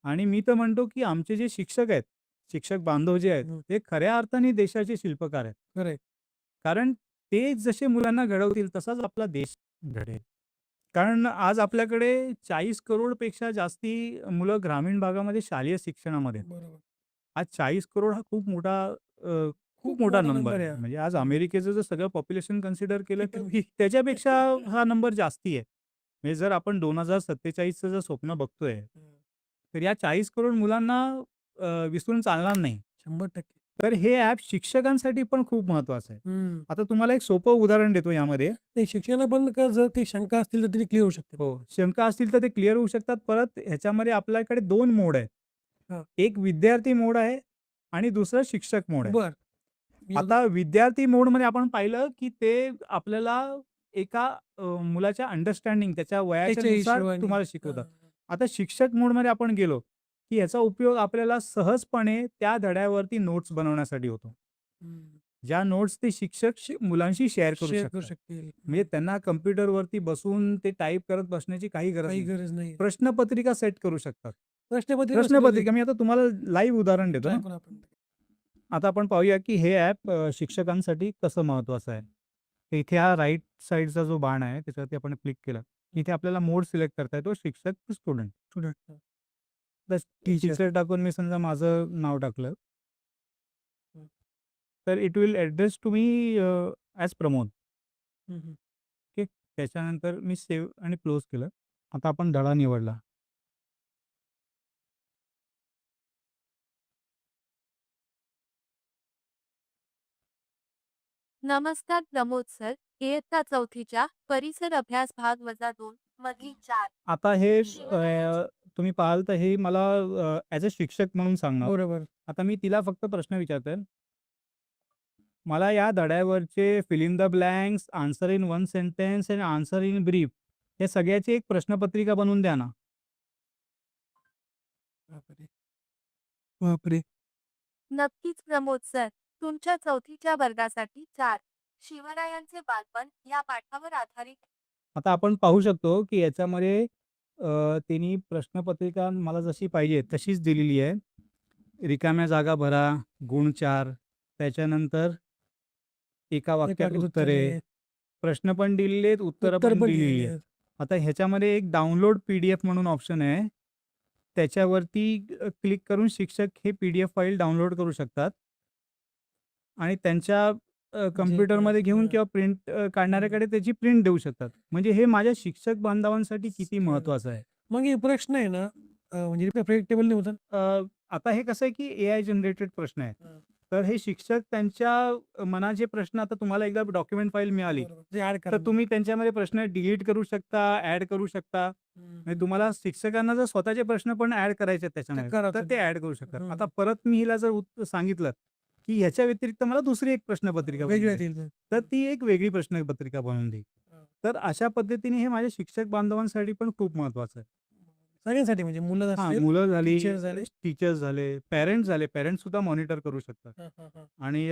आणि मी तर म्हणतो, की आमचे जे शिक्षक आहेत, शिक्षक बांधव जे आहेत, हं. ते खऱ्या अर्थाने देशाचे शिल्पकार आहेत. खरं आहे. कारण ते जसे मुलांना घडवतील तसाच आपला देश घडेल. कारण आज आपल्याकडे 40 करोड पेक्षा जास्ती मुलं ग्रामीण भागामध्ये शालेय शिक्षणामध्ये आहेत. बरोबर. आज 40 करोड हा खूप खूप मोठा मोठा नंबर नंबर आहे. आहे हा. म्हणजे आज हं. अमेरिकेचं जर सगळं पॉप्युलेशन कन्सिडर केलं ते तर कमी. त्याच्यापेक्षा हा नंबर जास्ती आहे. म्हणजे जर आपण 2047चं जर स्वप्न बघतोय, हं. तर या 40 करोड मुलांना विसरून चालणार नाही. 100%. तर हे ॲप शिक्षकांसाठी पण खूप महत्त्वाचं आहे. हं. आता तुम्हाला एक सोपं उदाहरण देतो यामध्ये. नाही शिक्षकांना पण जर काही शंका असतील तर तरी क्लिअर होऊ शकते. हो, शंका असतील तर ते क्लिअर होऊ शकतात. परत ह्याच्यामध्ये आपल्याकडे 2 मोड आहेत. हां. एक विद्यार्थी मोड आहे आणि दुसरं शिक्षक मोड आहे. बरं. मी आता विद्यार्थी मोडमध्ये आपण पाहिलं, की ते आपल्याला एका मुलाच्या अंडरस्टँडिंग त्याच्या त्याच्या वयाच्यानुसार हिशोबाने. तुम्हाला हां. शिकवतात. आता शिक्षक मोडमध्ये आपण गेलो, की याचा उपयोग आपल्याला सहजपणे त्या धड्यावरती नोट्स बनवण्यासाठी होतो. हं. ज्या नोट्स ते शिक्षक मुलांशी शेअर करू शेअर करू शकतात. शकतील. म्हणजे हं. त्यांना कॉम्प्युटरवरती बसून ते टाइप करत बसण्याची काही गरज काही नाही. गरज नाही. प्रश्नपत्रिका सेट करू शकतात. प्रश्नपत्रिका कसं प्रश्नपत्रिका मी आता तुम्हाला लाईव्ह उदाहरण देतो ना. ट्राय करू आपण. आता आपण पाहूया, की हे ॲप शिक्षकांसाठी कसं महत्त्वाचं आहे. तर इथे हा राइट साइडचा जो बाण आहे, त्याच्यावरती आपण क्लिक केलं. इथे आपल्याला मोड सिलेक्ट करता येतो शिक्षक की स्टुडंट. स्टुडंट. तर टीचर. टीचर टाकून मी समजा माझं नाव टाकलं, हं. तर it will address to me as Pramod. हं, हं. ओके. त्याच्यानंतर मी सेव्ह आणि क्लोज केलं. आता आपण धडा निवडला. नमस्कार प्रमोद सर. इयत्ता चौथीच्या परिसर अभ्यास भाग -2 मधील 4 आता हे शिवरायांचे तुम्ही पाहाल तर हे मला ॲज अ शिक्षक म्हणून सांगणार. बरोबर. आता मी तिला फक्त प्रश्न विचारतोय. मला या धड्यावरचे fill in the blanks, answer in one sentence and answer in brief या सगळ्याची एक प्रश्नपत्रिका बनवून द्या ना. बापरे! बापरे! नक्कीच प्रमोद सर. तुमच्या चौथीच्या वर्गासाठी 4 शिवरायांचे बालपण या पाठावर आधारित आता आपण पाहू शकतो, की याच्यामध्ये तिनी प्रश्नपत्रिका मला जशी पाहिजे तशीच दिलेली आहे. रिकाम्या जागा भरा, गुण 4 त्याच्यानंतर एका वाक्यात एकाग्र उत्तरे, उत्तरे, प्रश्न पण दिलेले आहेत, उत्तरं उत्तर पण पण दिलेली दिलेली आहेत. आहेत. आता ह्याच्यामध्ये एक डाउनलोड पी-डी-एफ म्हणून ऑप्शन आहे. त्याच्यावरती क्लिक करून शिक्षक हे पी-डी-एफ फाईल डाउनलोड करू शकतात आणि त्यांच्या जे काही कॉम्प्युटरमध्ये घेऊन हां. किंवा प्रिंट हं. काढणाऱ्याकडे त्याची प्रिंट देऊ शकतात. म्हणजे हे माझ्या शिक्षक बांधवांसाठी किती कळलं. महत्त्वाचं आहे. मग हे प्रश्न आहे ना, म्हणजे प्रेडिक्टेबल नाही होत ना? आता हे कसं आहे, की एआय जनरेटेड प्रश्न आहेत. हां. तर हे शिक्षक त्यांच्या मनाचे प्रश्न आता तुम्हाला एकदा डॉक्युमेंट फाईल मिळाली, बरोबर. ते ॲड तर करणार. तुम्ही त्यांच्यामध्ये प्रश्न डिलीट करू शकता, ॲड करू शकता. हं, म्हणजे हं. तुम्हाला शिक्षकांना जर स्वतःचे प्रश्न पण ॲड करायचे आहेत ते त्याच्यामध्ये, करा तर ते तुम्ही. ॲड करू शकतात. हं. आता परत मी हिला जर सांगितलं, की ह्याच्या व्यतिरिक्त मला दुसरी एक प्रश्नपत्रिका बनवून वेगळ्या दे, येतील. तर ती एक वेगळी प्रश्नपत्रिका बनवून देईल. हां. तर अशा पद्धतीने हे माझ्या शिक्षक बांधवांसाठी पण खूप महत्त्वाचं आहे. सगळ्यांसाठी म्हणजे मुलं हां, असतील, मुलं झाली, टीचर झाले. टीचर्स झाले, पॅरेंट्स झाले, पॅरेंट्स सुद्धा मॉनिटर करू शकतात हां, हां, हां. आणि